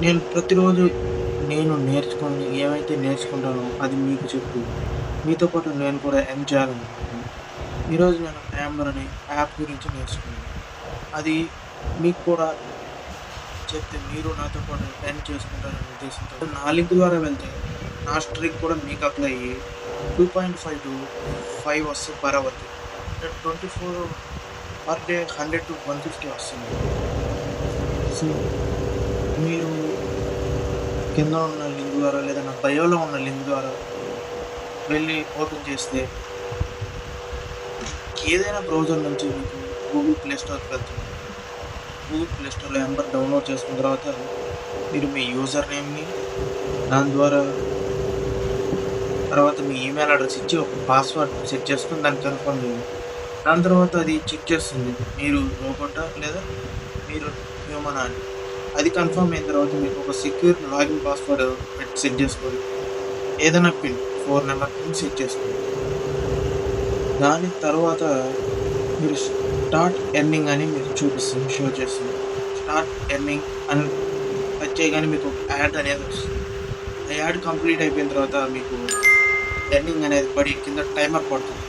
నేను ప్రతిరోజు నేర్చుకొని ఏమైతే నేర్చుకుంటానో అది మీకు చెప్తూ, మీతో పాటు నేను కూడా ఎర్న్ చేయాలనుకుంటున్నాను. ఈరోజు నేను యామ్లర్ అనే యాప్ గురించి నేర్చుకున్నాను. అది మీకు కూడా చెప్తే మీరు నాతో పాటు ఎర్న్ చేసుకుంటారనే ఉద్దేశంతో నా లింక్ ద్వారా వెళ్తే నా స్ట్రీక్ కూడా మీకు అప్లై అయ్యి 2.5 to 5 వస్తుంది పర్ అవర్కి. అంటే 24 పర్ డే 100 to 150 వస్తుంది. సో మీరు కింద ఉన్న లింక్ ద్వారా లేదా నా బయోలో ఉన్న లింక్ ద్వారా వెళ్ళి ఓపెన్ చేస్తే ఏదైనా బ్రౌజర్ నుంచి మీకు గూగుల్ ప్లే స్టోర్కి వెళ్తుంది. గూగుల్ ప్లే స్టోర్లో నంబర్ డౌన్లోడ్ చేసుకున్న తర్వాత మీరు మీ యూజర్ నేమ్ని దాని ద్వారా తర్వాత మీ ఈమెయిల్ అడ్రస్ ఇచ్చి ఒక పాస్వర్డ్ సెట్ చేసుకుని దాన్ని కన్ఫర్మ్ చేయండి. దాని తర్వాత అది చెక్ చేస్తుంది మీరు రోబోటా లేదా మీరు హ్యూమనా అని. అది కన్ఫర్మ్ అయిన తర్వాత మీకు ఒక సెక్యూర్ లాగిన్ పాస్వర్డ్ పెట్టి సెట్ చేసుకోండి. ఏదైనా పిన్ 4 నెంబర్ పిన్ సెట్ చేసుకోండి. దాని తర్వాత మీరు స్టార్ట్ ఎర్నింగ్ అని మీకు చూపిస్తుంది, షో చేస్తుంది. స్టార్ట్ ఎర్నింగ్ అని టచ్ చేయగానే మీకు యాడ్ అనేది వస్తుంది. ఆ యాడ్ కంప్లీట్ అయిపోయిన తర్వాత మీకు ఎర్నింగ్ అనేది పడి కింద టైమర్ పడుతుంది.